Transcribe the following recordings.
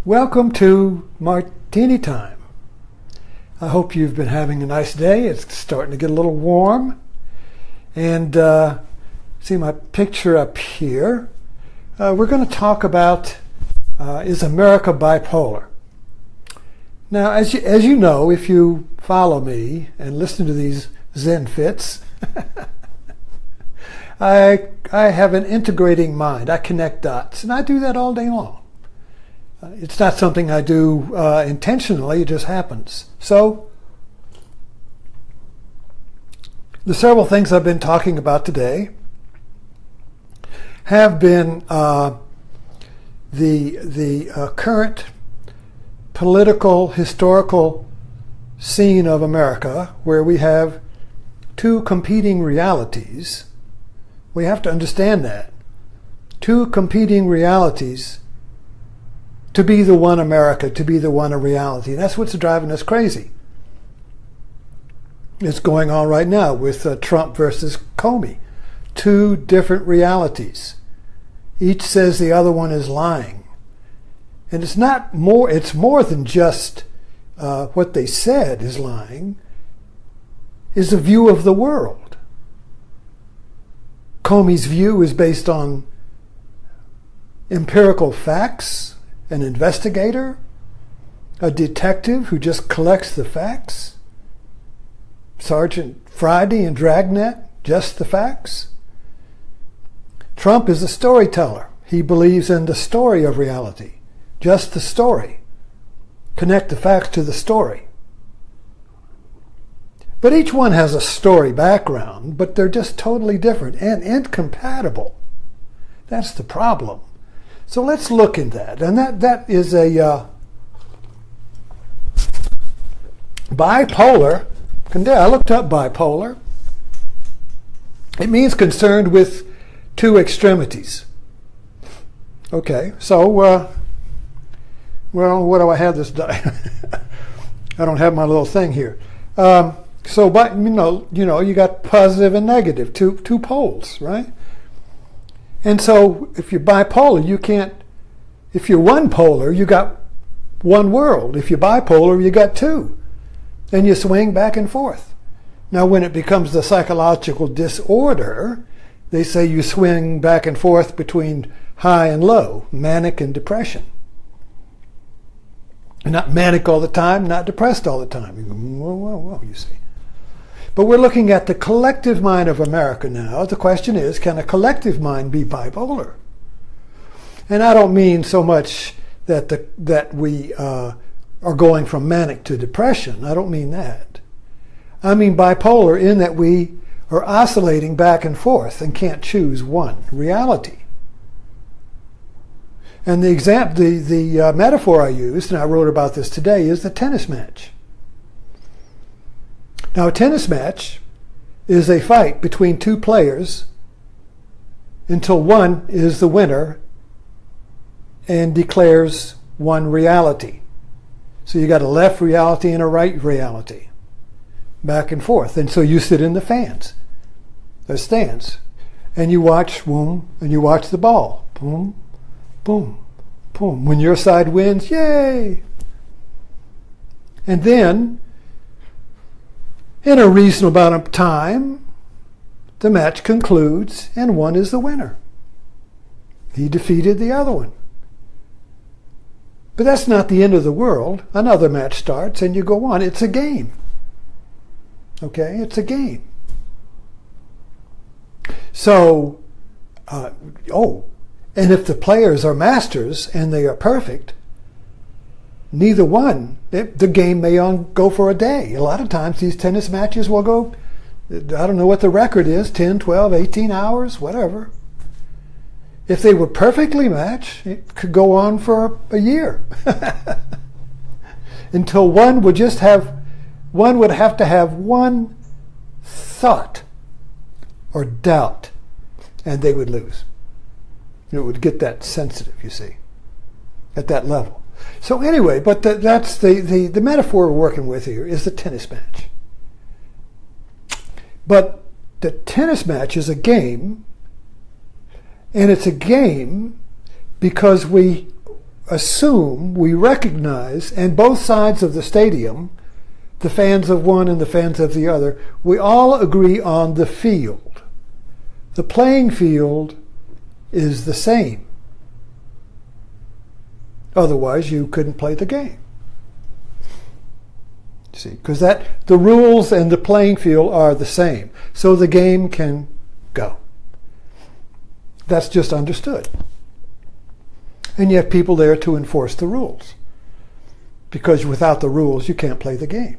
Welcome to Martini Time. I hope you've been having a nice day. It's starting to get a little warm. And see my picture up here. We're going to talk about is America bipolar? Now, as you know, if you follow me and listen to these Zen fits, I have an integrating mind. I connect dots, and I do that all day long. It's not something I do intentionally, it just happens. So, the several things I've been talking about today have been the current political, historical scene of America, where we have two competing realities. We have to understand that. Two competing realities to be the one America, to be the one a reality. And that's what's driving us crazy. It's going on right now with Trump versus Comey. Two different realities. Each says the other one is lying. And it's more than just what they said is lying, is a view of the world. Comey's view is based on empirical facts, an investigator, a detective who just collects the facts, Sergeant Friday and Dragnet, just the facts. Trump is a storyteller. He believes in the story of reality, just the story. Connect the facts to the story. But each one has a story background, but they're just totally different and incompatible. That's the problem. So let's look at that. And that is a bipolar. I looked up bipolar. It means concerned with two extremities. Okay, so, well, what do I have this day? I don't have my little thing here. So, but you got positive and negative, two poles, right? And so, if you're bipolar, you can't. If you're one polar, you got one world. If you're bipolar, you got two, and you swing back and forth. Now, when it becomes the psychological disorder, they say you swing back and forth between high and low, manic and depression. Not manic all the time, not depressed all the time. You go, whoa, you see. But we're looking at the collective mind of America now. The question is, can a collective mind be bipolar? And I don't mean so much that we are going from manic to depression. I don't mean that. I mean bipolar in that we are oscillating back and forth and can't choose one reality. And the metaphor I used, and I wrote about this today, is the tennis match. Now, a tennis match is a fight between two players until one is the winner and declares one reality. So you got a left reality and a right reality, back and forth. And so you sit in the stands, and you watch, boom, and you watch the ball, boom, boom, boom. When your side wins, yay! And then, in a reasonable amount of time, the match concludes and one is the winner. He defeated the other one. But that's not the end of the world. Another match starts and you go on. It's a game. Okay? It's a game. So, and if the players are masters and they are perfect, neither one, the game may go for a day. A lot of times these tennis matches will go, I don't know what the record is, 10, 12, 18 hours, whatever. If they were perfectly matched, it could go on for a year. Until one would have to have one thought or doubt, and they would lose. It would get that sensitive, you see, at that level. So anyway, but that's the metaphor we're working with here is the tennis match. But the tennis match is a game, and it's a game because we assume, we recognize, and both sides of the stadium, the fans of one and the fans of the other, we all agree on the field. The playing field is the same. Otherwise, you couldn't play the game. See, because the rules and the playing field are the same. So the game can go. That's just understood. And you have people there to enforce the rules. Because without the rules, you can't play the game.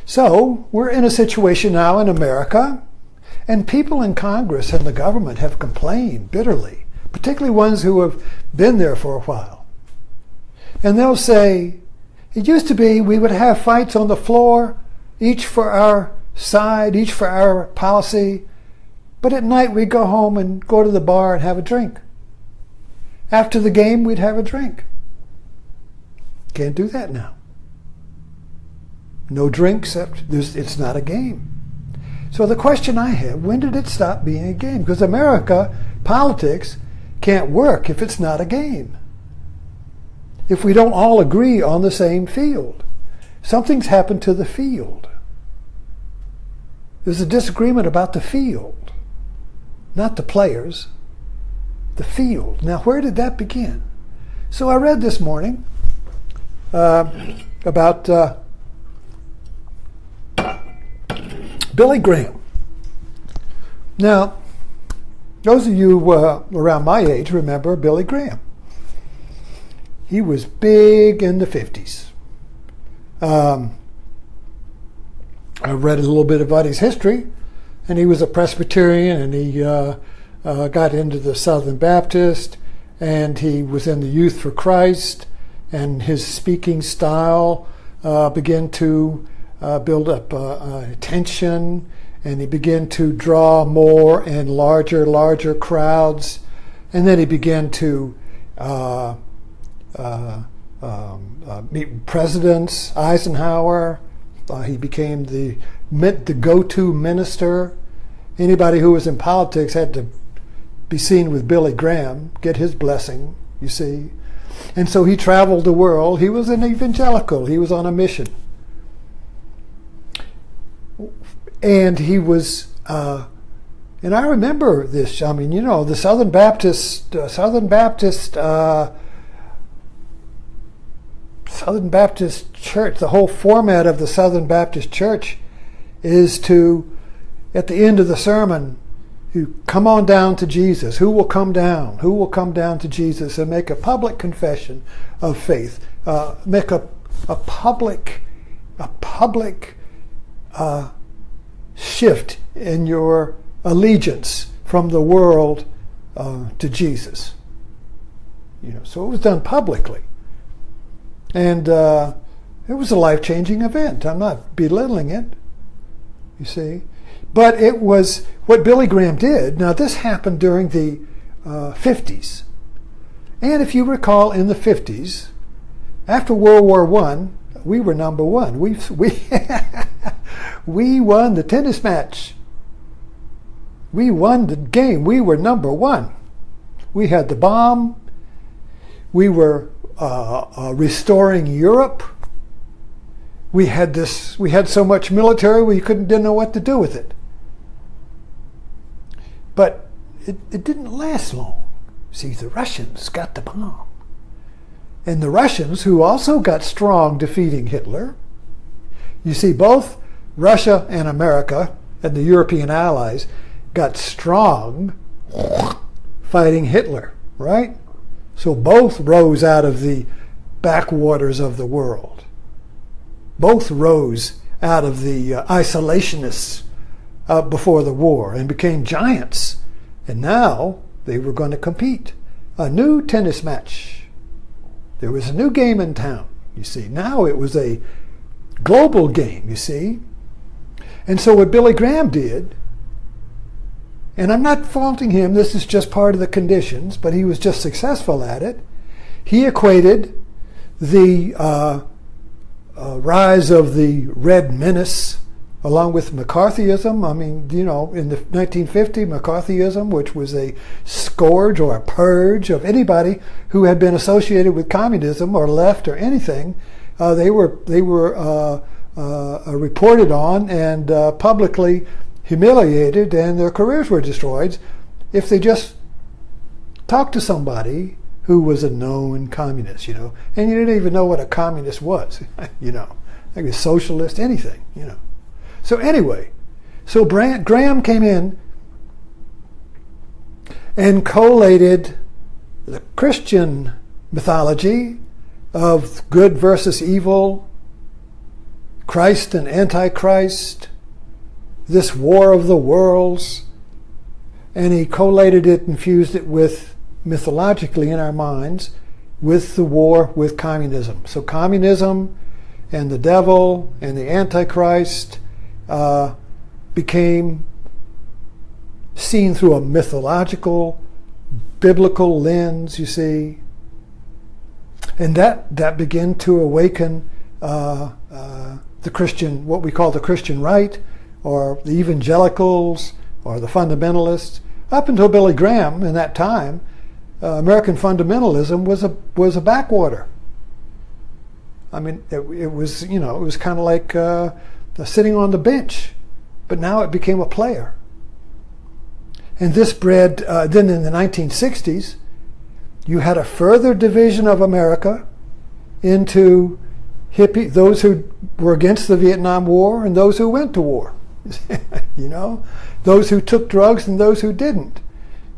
So we're in a situation now in America, and people in Congress and the government have complained bitterly, particularly ones who have been there for a while. And they'll say, it used to be we would have fights on the floor, each for our side, each for our policy, but at night we'd go home and go to the bar and have a drink. After the game, we'd have a drink. Can't do that now. No drink except it's not a game. So the question I have, when did it stop being a game? Because America, politics, can't work if it's not a game. If we don't all agree on the same field. Something's happened to the field. There's a disagreement about the field, not the players, the field. Now, where did that begin? So I read this morning about Billy Graham. Now, those of you around my age remember Billy Graham. He was big in the 50s. I read a little bit about his history, and he was a Presbyterian, and he got into the Southern Baptist, and he was in the Youth for Christ, and his speaking style began to build up attention, and he began to draw more and larger crowds, and then he began to meet presidents, Eisenhower. He became the go-to minister. Anybody who was in politics had to be seen with Billy Graham, get his blessing, you see. And so he traveled the world. He was an evangelical. He was on a mission. And he was, and I remember this, I mean, you know, the Southern Baptist Church, the whole format of the Southern Baptist Church is to, at the end of the sermon, you come on down to Jesus. Who will come down? Who will come down to Jesus and make a public confession of faith? Make a public shift in your allegiance from the world to Jesus. You know, so it was done publicly. And it was a life-changing event. I'm not belittling it, you see. But it was what Billy Graham did. Now, this happened during the 50s. And if you recall, in the 50s, after World War I, we were number one. We won the tennis match. We won the game. We were number one. We had the bomb. We were restoring Europe. We had so much military we didn't know what to do with it. But it didn't last long. See, the Russians got the bomb. And the Russians, who also got strong defeating Hitler, you see, both Russia and America and the European allies got strong fighting Hitler, right? So both rose out of the backwaters of the world. Both rose out of the isolationists before the war and became giants. And now they were going to compete. A new tennis match. There was a new game in town, you see. Now it was a global game, you see. And so what Billy Graham did, and I'm not faulting him, this is just part of the conditions, but he was just successful at it. He equated the rise of the Red Menace along with McCarthyism. I mean, you know, in the 1950 McCarthyism, which was a scourge or a purge of anybody who had been associated with communism or left or anything, they were reported on and publicly humiliated, and their careers were destroyed if they just talked to somebody who was a known communist, you know, and you didn't even know what a communist was, you know, like a socialist, anything, you know. So anyway, so Graham came in and collated the Christian mythology of good versus evil, Christ and Antichrist, this war of the worlds, and he collated it and fused it with, mythologically in our minds, with the war with communism. So communism and the devil and the Antichrist became seen through a mythological, biblical lens, you see. And that began to awaken the Christian, what we call the Christian right, or the evangelicals, or the fundamentalists. Up until Billy Graham, in that time, American fundamentalism was a backwater. I mean, it was, you know, it was kind of like sitting on the bench, but now it became a player. And this bred, then in the 1960s, you had a further division of America into hippie, those who were against the Vietnam War and those who went to war. You know, those who took drugs and those who didn't.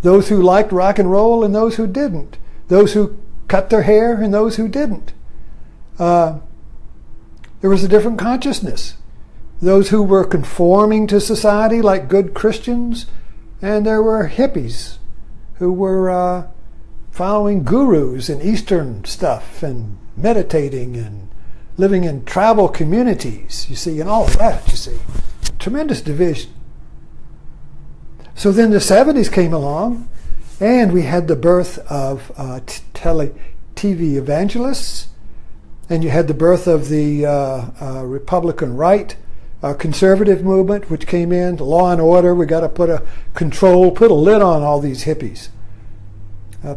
Those who liked rock and roll and those who didn't. Those who cut their hair and those who didn't. There was a different consciousness. Those who were conforming to society like good Christians, and there were hippies who were following gurus and Eastern stuff and meditating and living in tribal communities, you see, and all of that, you see. Tremendous division. So then the 70s came along, and we had the birth of TV evangelists, and you had the birth of the Republican right, conservative movement, which came in, law and order. We got to put a lid on all these hippies.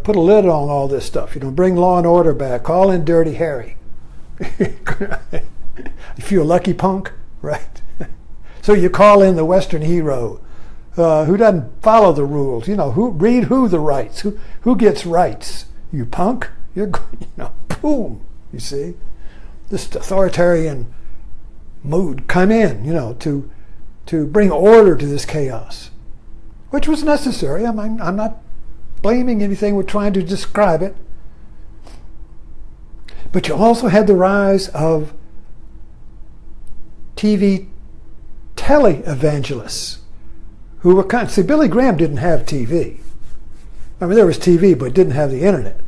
Put a lid on all this stuff. You know, bring law and order back. Call in Dirty Harry. If you're a lucky punk, right? So you call in the Western hero, who doesn't follow the rules. You know, who the rights? Who gets rights? You punk? You're, you know, boom. You see, this authoritarian mood come in, you know, to bring order to this chaos, which was necessary. I'm not blaming anything. We're trying to describe it. But you also had the rise of tele-evangelists who were see, Billy Graham didn't have TV. I mean, there was TV, but it didn't have the internet.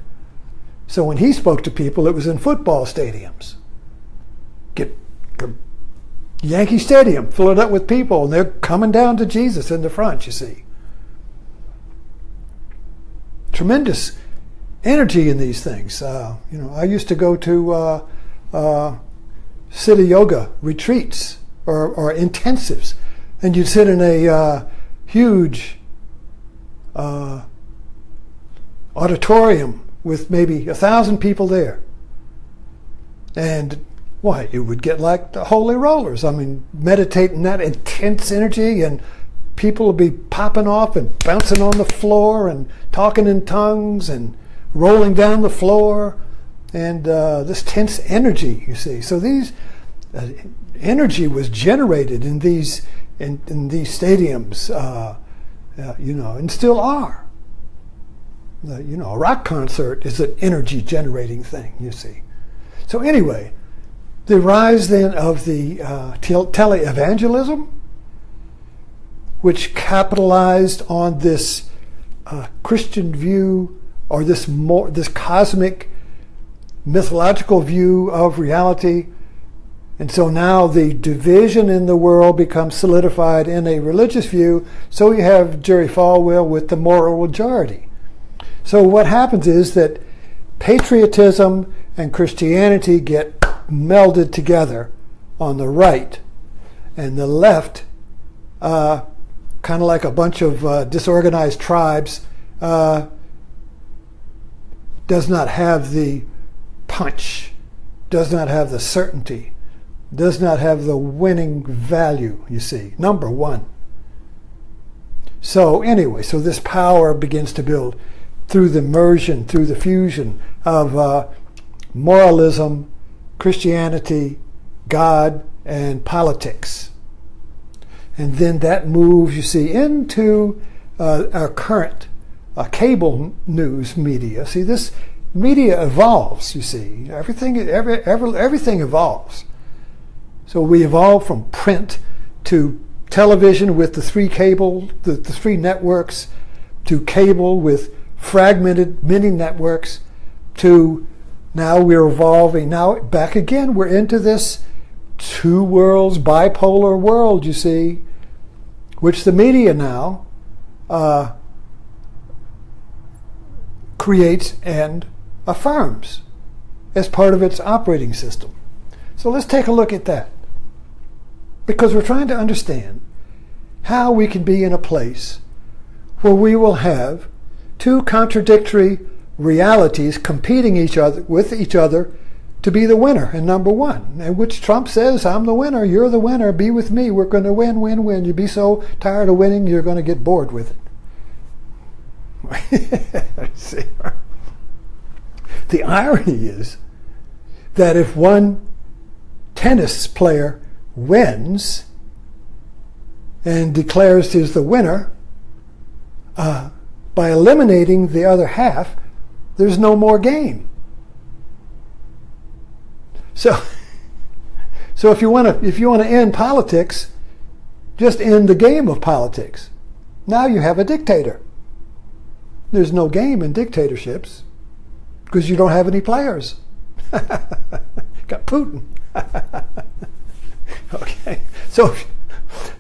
So when he spoke to people, it was in football stadiums. Get Yankee Stadium, fill it up with people, and they're coming down to Jesus in the front, you see. Tremendous energy in these things. You know, I used to go to city yoga retreats or intensives, and you'd sit in a huge auditorium with maybe 1,000 people there, and why, it would get like the holy rollers. I mean, meditating that intense energy, and people would be popping off and bouncing on the floor and talking in tongues and rolling down the floor, and this tense energy, you see. So these energy was generated in these stadiums, you know, and still are. You know, a rock concert is an energy generating thing, you see. So anyway, the rise then of the tele-evangelism, which capitalized on this Christian view, or this cosmic mythological view of reality. And so now the division in the world becomes solidified in a religious view. So you have Jerry Falwell with the moral majority. So what happens is that patriotism and Christianity get melded together on the right, and the left, kind of like a bunch of disorganized tribes, does not have the punch, does not have the certainty, does not have the winning value, you see, number one. So anyway, so this power begins to build through the immersion, through the fusion of moralism, Christianity, God, and politics. And then that moves, you see, into our current cable news media. See, this media evolves, you see. Everything evolves. So we evolve from print to television with the three three networks, to cable with fragmented mini networks, to now we're evolving. Now back again, we're into this two worlds, bipolar world, you see, which the media now creates and affirms as part of its operating system. So let's take a look at that, because we're trying to understand how we can be in a place where we will have two contradictory realities competing with each other to be the winner and number one, in which Trump says, I'm the winner, you're the winner, be with me, we're going to win, win, win. You'll be so tired of winning, you're going to get bored with it. See? The irony is that if one tennis player wins and declares he's the winner, by eliminating the other half, there's no more game. So if you want to end politics, just end the game of politics. Now you have a dictator. There's no game in dictatorships because you don't have any players. Got Putin. Okay. So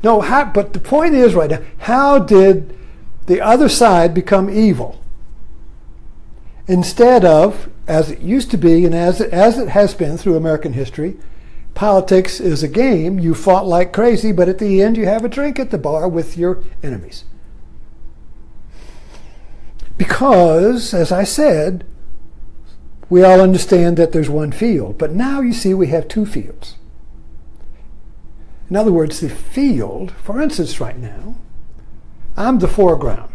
but the point is right now, how did the other side become evil? Instead of, as it used to be, and as it has been through American history, politics is a game. You fought like crazy, but at the end you have a drink at the bar with your enemies. Because, as I said, we all understand that there's one field, but now you see we have two fields. In other words, the field, for instance right now, I'm the foreground.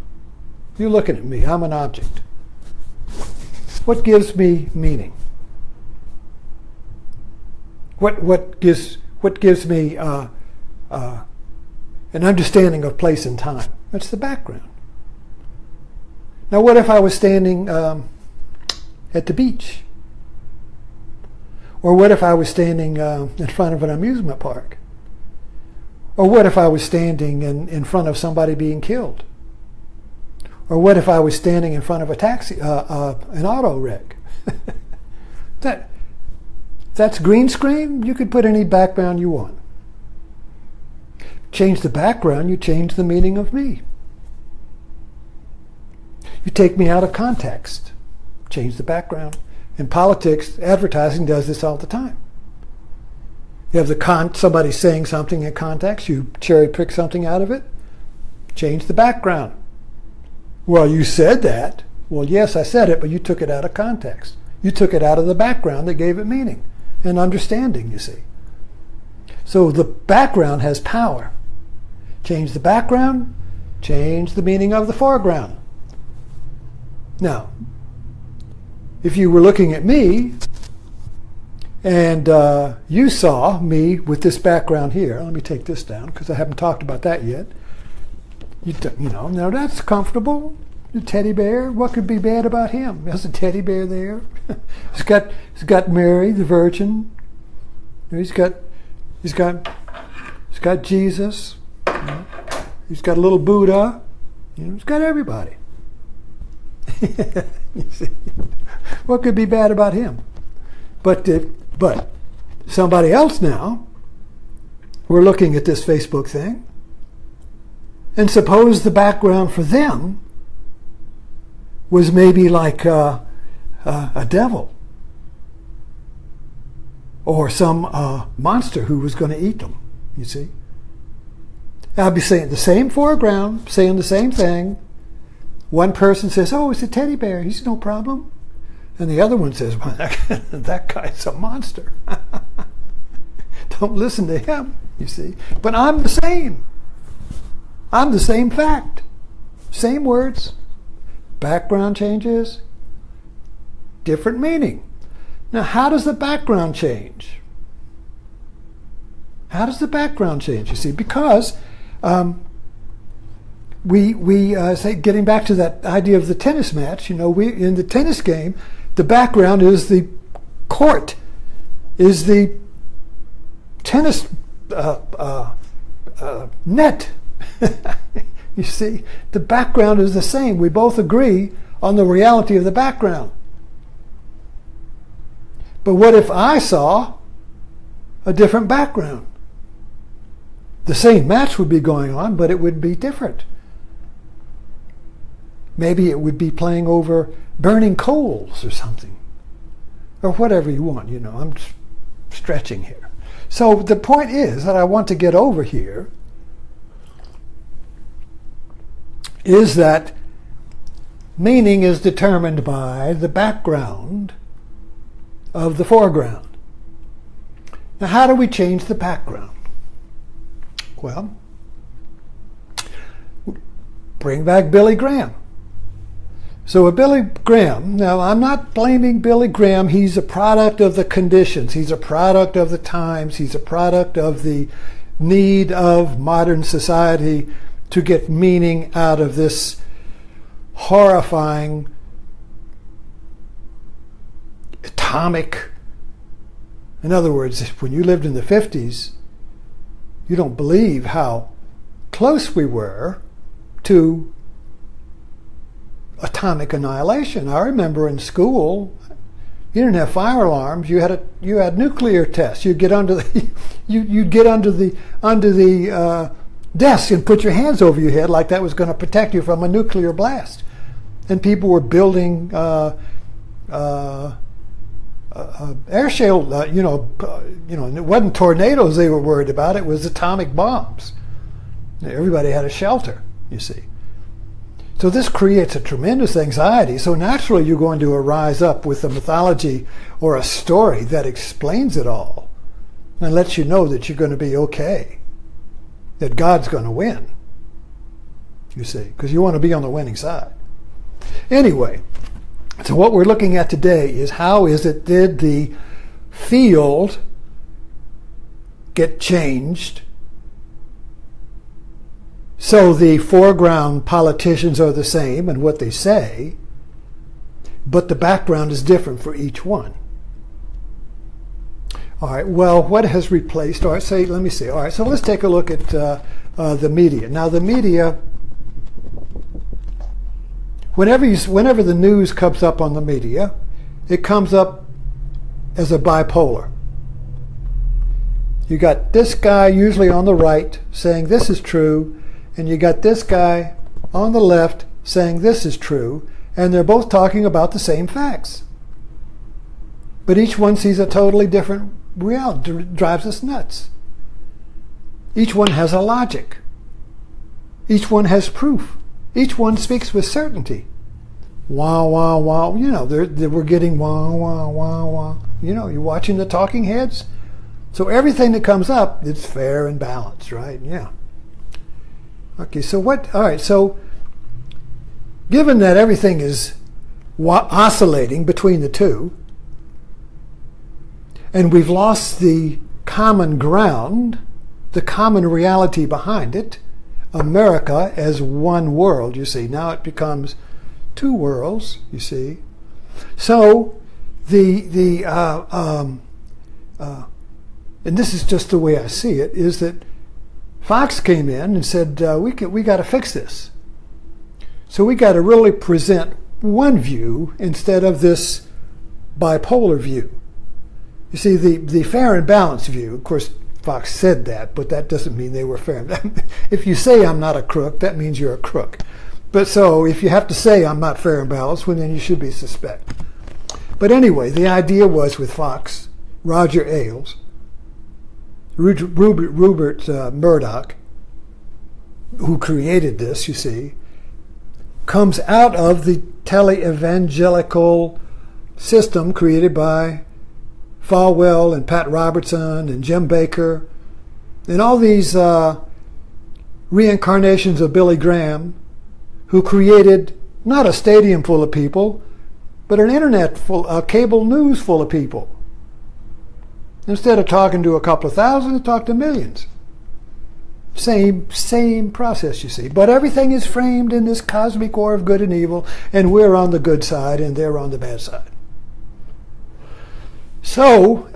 You're looking at me, I'm an object. What gives me meaning? What gives me an understanding of place and time? That's the background. Now, what if I was standing at the beach? Or what if I was standing in front of an amusement park? Or what if I was standing in front of somebody being killed? Or what if I was standing in front of an auto wreck? That's green screen. You could put any background you want. Change the background, you change the meaning of me. You take me out of context, change the background. In politics, advertising does this all the time. You have somebody saying something in context, you cherry pick something out of it, change the background. Well, you said that. Well, yes, I said it, but you took it out of context. You took it out of the background that gave it meaning and understanding, you see. So the background has power. Change the background, change the meaning of the foreground. Now, if you were looking at me and you saw me with this background here, let me take this down because I haven't talked about that yet. You know, now that's comfortable. The teddy bear, what could be bad about him? There's a teddy bear there. He's got Mary, the Virgin. He's got Jesus. You know. He's got a little Buddha. You know, he's got everybody. You see, what could be bad about him? But somebody else now. We're looking at this Facebook thing. And suppose the background for them was maybe like a devil or some monster who was going to eat them, you see. I'll be saying the same foreground, saying the same thing. One person says, oh, it's a teddy bear. He's no problem. And the other one says, well, that guy's a monster. Don't listen to him, you see. But I'm the same. I'm the same fact. Same words. Background changes. Different meaning. Now, how does the background change? How does the background change? You see, because we say, getting back to that idea of the tennis match, in the tennis game, the background is the court, is the tennis net. You see, the background is the same. We both agree on the reality of the background. But what if I saw a different background? The same match would be going on, but it would be different. Maybe it would be playing over burning coals or something. Or whatever you want, I'm stretching here. So the point is that I want to get over here is that meaning is determined by the background of the foreground. Now, how do we change the background? Well, bring back Billy Graham. So a Billy Graham, now I'm not blaming Billy Graham. He's a product of the conditions. He's a product of the times. He's a product of the need of modern society to get meaning out of this horrifying atomic. In other words, when you lived in the 50s, you don't believe how close we were to atomic annihilation. I remember in school, you didn't have fire alarms. You had nuclear tests. You'd get under the desk and put your hands over your head like that was going to protect you from a nuclear blast. And people were building air shield. It wasn't tornadoes they were worried about. It was atomic bombs. Everybody had a shelter, you see. So this creates a tremendous anxiety. So naturally you're going to arise up with a mythology or a story that explains it all and lets you know that you're going to be okay, that God's going to win, you see, because you want to be on the winning side. Anyway, so what we're looking at today is did the field get changed so the foreground politicians are the same and what they say, but the background is different for each one. All right, well, what has replaced? All right, let me see. All right, so let's take a look at the media. Now, the media, whenever the news comes up on the media, it comes up as a bipolar. You got this guy, usually on the right, saying this is true, and you got this guy on the left saying this is true, and they're both talking about the same facts. But each one sees a totally different reality, drives us nuts. Each one has a logic. Each one has proof. Each one speaks with certainty. Wah, wah, wah. We're getting wah, wah, wah, wah. You're watching the talking heads. So everything that comes up, it's fair and balanced, right? Yeah. Okay, so all right, so given that everything is oscillating between the two, and we've lost the common ground, the common reality behind it, America as one world, you see. Now it becomes two worlds, you see. So and this is just the way I see it, is that Fox came in and said, we got to fix this. So we got to really present one view instead of this bipolar view. You see, the fair and balanced view, of course, Fox said that, but that doesn't mean they were fair. If you say I'm not a crook, that means you're a crook. But so if you have to say I'm not fair and balanced, well, then you should be suspect. But anyway, the idea was with Fox, Roger Ailes, Rupert Murdoch, who created this, you see, comes out of the tele-evangelical system created by Falwell and Pat Robertson and Jim Baker and all these reincarnations of Billy Graham, who created not a stadium full of people, but an internet full, cable news full of people. Instead of talking to a couple of thousand, they talk to millions. Same process, you see. But everything is framed in this cosmic war of good and evil, and we're on the good side and they're on the bad side. So,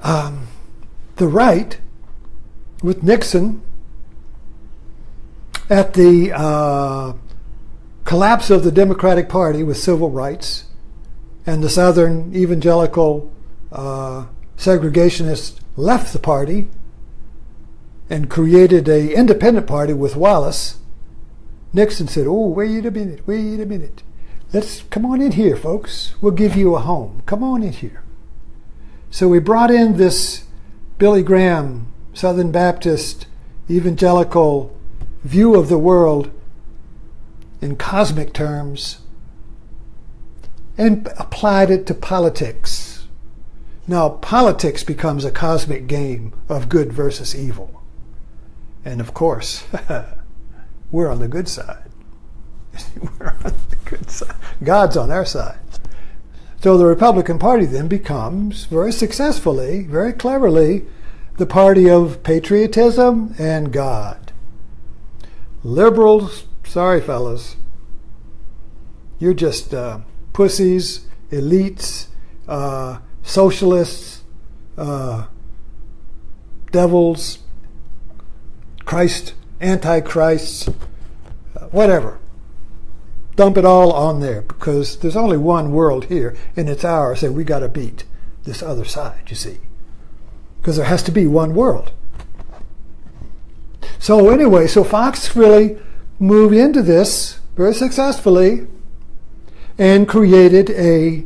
the right, with Nixon, at the collapse of the Democratic Party with civil rights, and the Southern evangelical segregationists left the party and created an independent party with Wallace, Nixon said, "Oh, wait a minute. Let's come on in here, folks. We'll give you a home. Come on in here." So we brought in this Billy Graham, Southern Baptist, evangelical view of the world in cosmic terms and applied it to politics. Now, politics becomes a cosmic game of good versus evil. And of course, we're on the good side. We're on the good side. God's on our side. So the Republican Party then becomes, very successfully, very cleverly, the party of patriotism and God. Liberals, sorry fellas, you're just pussies, elites, socialists, devils, Christ, antichrists, whatever. Dump it all on there, because there's only one world here, and it's ours, and we got to beat this other side, you see. Because there has to be one world. So anyway, so Fox really moved into this very successfully and created a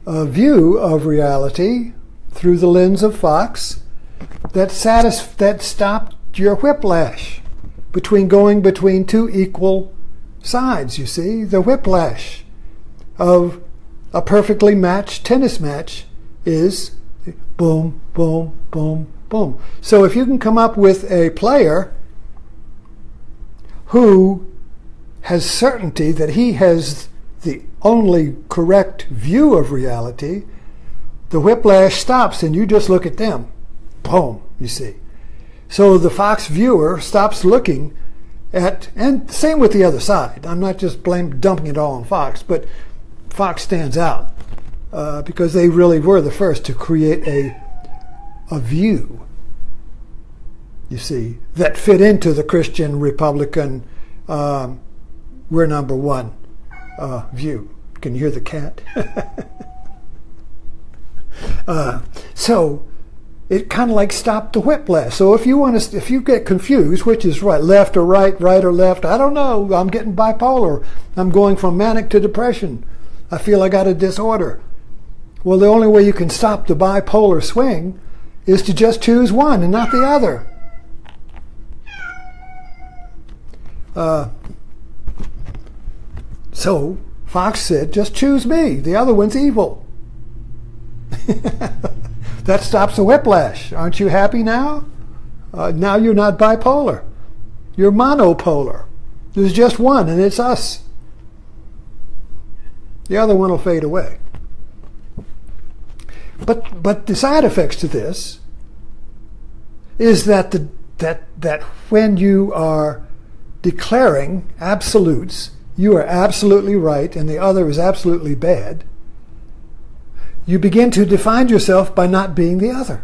view of reality through the lens of Fox that stopped your whiplash going between two equal sides, you see. The whiplash of a perfectly matched tennis match is boom, boom, boom, boom. So if you can come up with a player who has certainty that he has the only correct view of reality, the whiplash stops and you just look at them. Boom, you see. So the Fox viewer stops looking at, and same with the other side. I'm not just dumping it all on Fox, but Fox stands out because they really were the first to create a view, you see, that fit into the Christian Republican we're number one view. Can you hear the cat? So it kind of like stopped the whiplash. So if you get confused, which is right, left or right or left, I don't know. I'm getting bipolar. I'm going from manic to depression. I feel I got a disorder. Well, the only way you can stop the bipolar swing is to just choose one and not the other. So Fox said, just choose me. The other one's evil. That stops the whiplash. Aren't you happy now? Now you're not bipolar. You're monopolar. There's just one, and it's us. The other one will fade away. But the side effects to this is that that when you are declaring absolutes, you are absolutely right and the other is absolutely bad, you begin to define yourself by not being the other.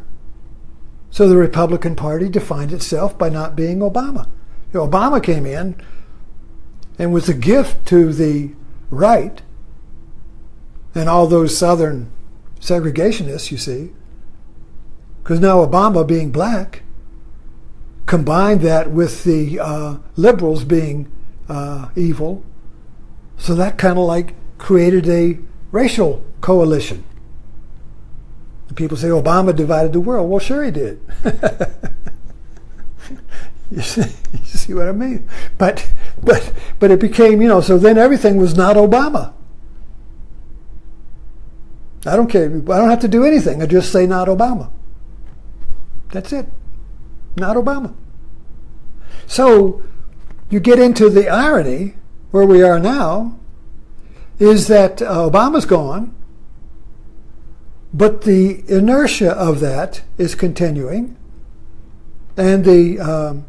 So the Republican Party defined itself by not being Obama. Obama came in and was a gift to the right and all those Southern segregationists, you see, because now Obama being black, combined that with the liberals being evil, so that kind of like created a racial coalition. People say Obama divided the world. Well, sure he did. You see what I mean? But it became, so then everything was not Obama. I don't care. I don't have to do anything. I just say not Obama. That's it. Not Obama. So you get into the irony where we are now is that Obama's gone, but the inertia of that is continuing, and the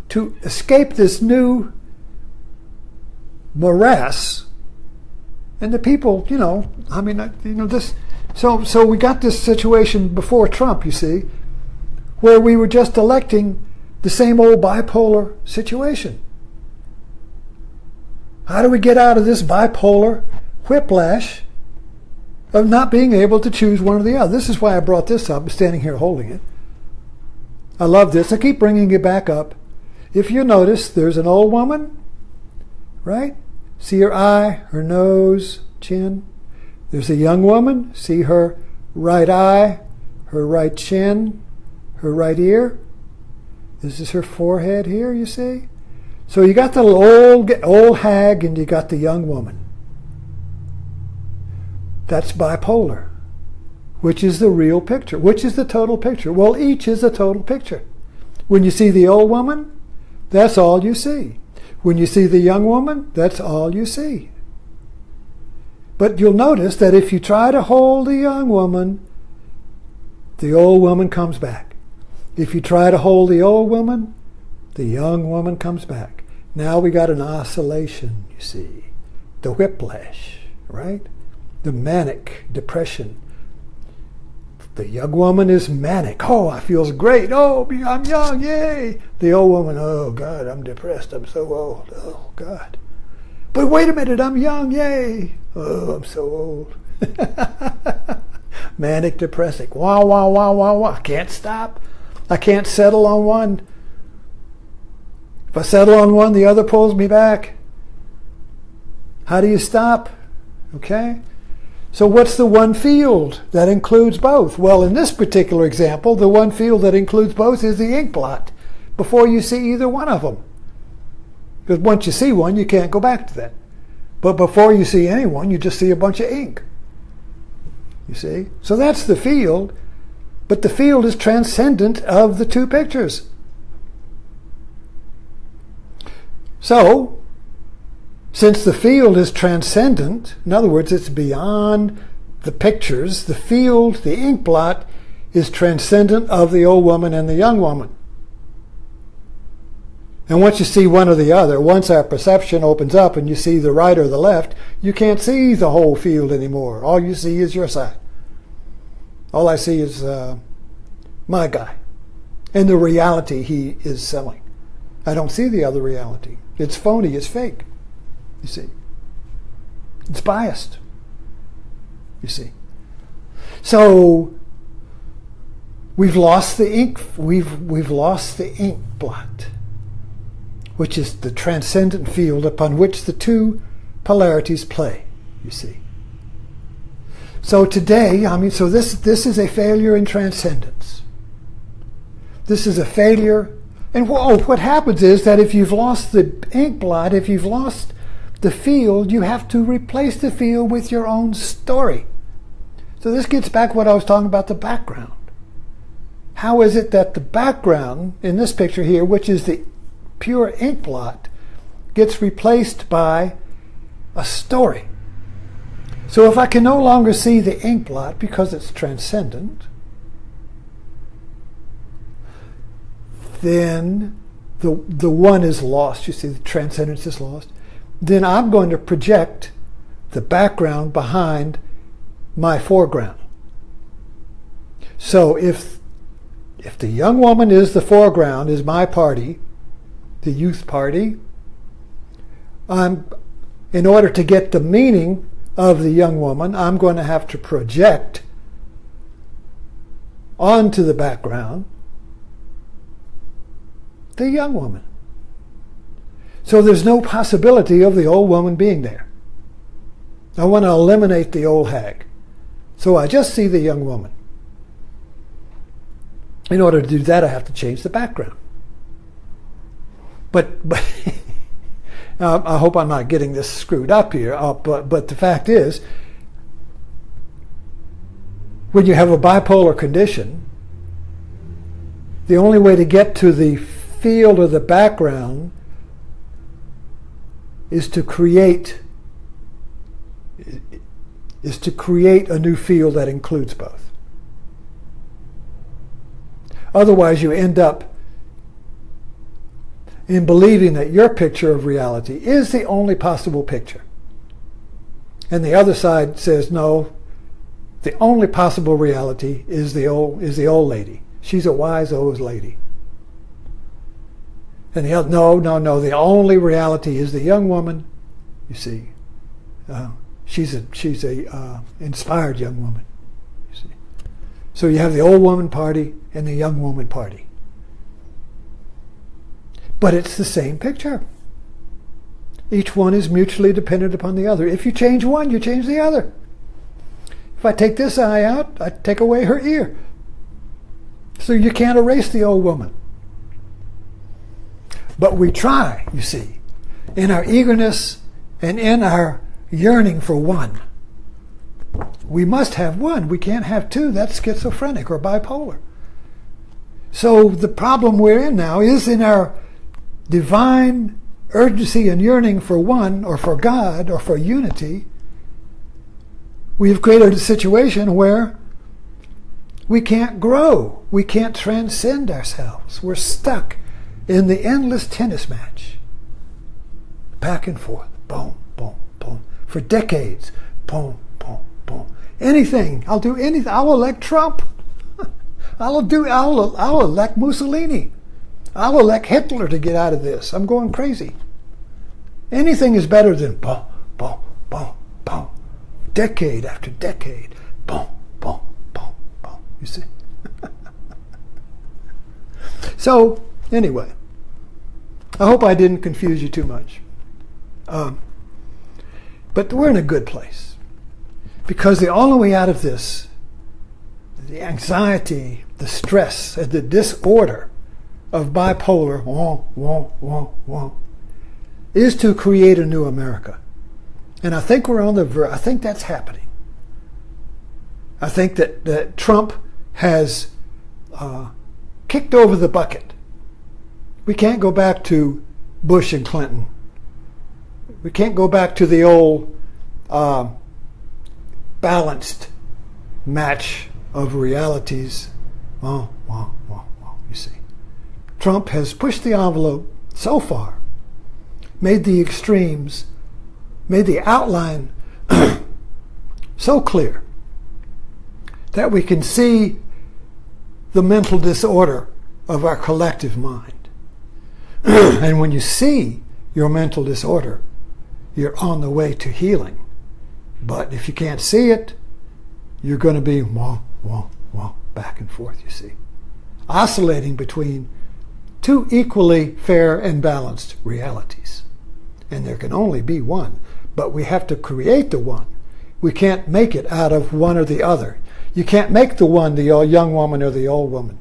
to escape this new morass, and the people, this. So we got this situation before Trump, you see, where we were just electing the same old bipolar situation. How do we get out of this bipolar whiplash of not being able to choose one or the other? This is why I brought this up, standing here holding it. I love this. I keep bringing it back up. If you notice, there's an old woman, right? See her eye, her nose, chin. There's a young woman. See her right eye, her right chin, her right ear. This is her forehead here, you see? So you got the old hag and you got the young woman. That's bipolar. Which is the real picture? Which is the total picture? Well, each is a total picture. When you see the old woman, that's all you see. When you see the young woman, that's all you see. But you'll notice that if you try to hold the young woman, the old woman comes back. If you try to hold the old woman, the young woman comes back. Now we got an oscillation, you see. The whiplash, right? The manic depression. The young woman is manic. Oh, I feels great. Oh, I'm young, yay. The old woman, oh, God, I'm depressed. I'm so old. Oh, God. But wait a minute, I'm young, yay. Oh, I'm so old. Manic depressing. Wah, wah, wah, wah, wah. I can't stop. I can't settle on one. If I settle on one, the other pulls me back. How do you stop? Okay? So what's the one field that includes both? Well, in this particular example, the one field that includes both is the ink blot before you see either one of them. Because once you see one, you can't go back to that. But before you see anyone, you just see a bunch of ink. You see? So that's the field, but the field is transcendent of the two pictures. So, since the field is transcendent, in other words, it's beyond the pictures, the field, the ink blot, is transcendent of the old woman and the young woman. And once you see one or the other, once our perception opens up and you see the right or the left, you can't see the whole field anymore. All you see is your side. All I see is my guy and the reality he is selling. I don't see the other reality. It's phony, it's fake. You see, it's biased. You see, so we've lost the ink. We've lost the ink blot, which is the transcendent field upon which the two polarities play. You see. So today, so this is a failure in transcendence. This is a failure, and what happens is that if you've lost the ink blot, if you've lost the field, you have to replace the field with your own story. So this gets back to what I was talking about, the background. How is it that the background in this picture here, which is the pure ink blot, gets replaced by a story? So if I can no longer see the ink blot because it's transcendent, then the one is lost. You see, the transcendence is lost. Then I'm going to project the background behind my foreground. So if the young woman is the foreground, is my party, the youth party, in order to get the meaning of the young woman, I'm going to have to project onto the background the young woman. So there's no possibility of the old woman being there. I want to eliminate the old hag. So I just see the young woman. In order to do that, I have to change the background. But I hope I'm not getting this screwed up here. But the fact is, when you have a bipolar condition, the only way to get to the field or the background is to create a new field that includes both. Otherwise, you end up in believing that your picture of reality is the only possible picture. And the other side says, no, the only possible reality is the old lady. She's a wise old lady. And the other, no, the only reality is the young woman. You see, she's a inspired young woman. You see, so you have the old woman party and the young woman party. But it's the same picture. Each one is mutually dependent upon the other. If you change one, you change the other. If I take this eye out, I take away her ear. So you can't erase the old woman. But we try, you see, in our eagerness and in our yearning for one. We must have one. We can't have two. That's schizophrenic or bipolar. So the problem we're in now is in our divine urgency and yearning for one, or for God, or for unity. We've created a situation where we can't grow. We can't transcend ourselves. We're stuck in the endless tennis match. Back and forth. Boom, boom, boom. For decades. Boom, boom, boom. Anything. I'll do anything. I'll elect Trump. I'll elect Mussolini. I'll elect Hitler to get out of this. I'm going crazy. Anything is better than boom, boom, boom, boom. Decade after decade. Boom, boom, boom, boom. You see? So, anyway, I hope I didn't confuse you too much. But we're in a good place. Because the only way out of this, the anxiety, the stress, and the disorder of bipolar, is to create a new America. And I think we're on the verge. I think that's happening. I think that Trump has kicked over the bucket. We can't go back to Bush and Clinton. We can't go back to the old balanced match of realities. You see. Trump has pushed the envelope so far, made the extremes, made the outline so clear that we can see the mental disorder of our collective mind. And when you see your mental disorder, you're on the way to healing. But if you can't see it, you're going to be back and forth, you see. Oscillating between two equally fair and balanced realities. And there can only be one, but we have to create the one. We can't make it out of one or the other. You can't make the one the young woman or the old woman.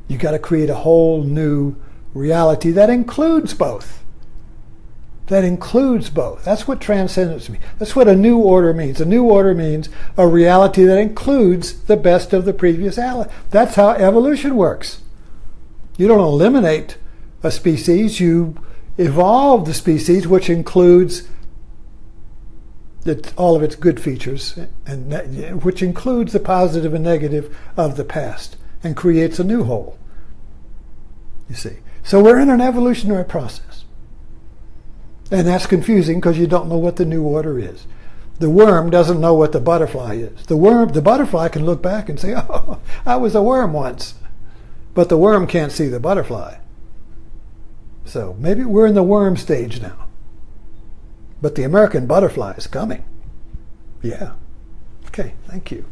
You got to create a whole new reality that includes both. That includes both. That's what transcendence means. That's what a new order means. A new order means a reality that includes the best of the previous. That's how evolution works. You don't eliminate a species, you evolve the species, which includes all of its good features, and which includes the positive and negative of the past, and creates a new whole. You see. So we're in an evolutionary process. And that's confusing because you don't know what the new order is. The worm doesn't know what the butterfly is. The butterfly can look back and say, oh, I was a worm once. But the worm can't see the butterfly. So maybe we're in the worm stage now. But the American butterfly is coming. Yeah. Okay, thank you.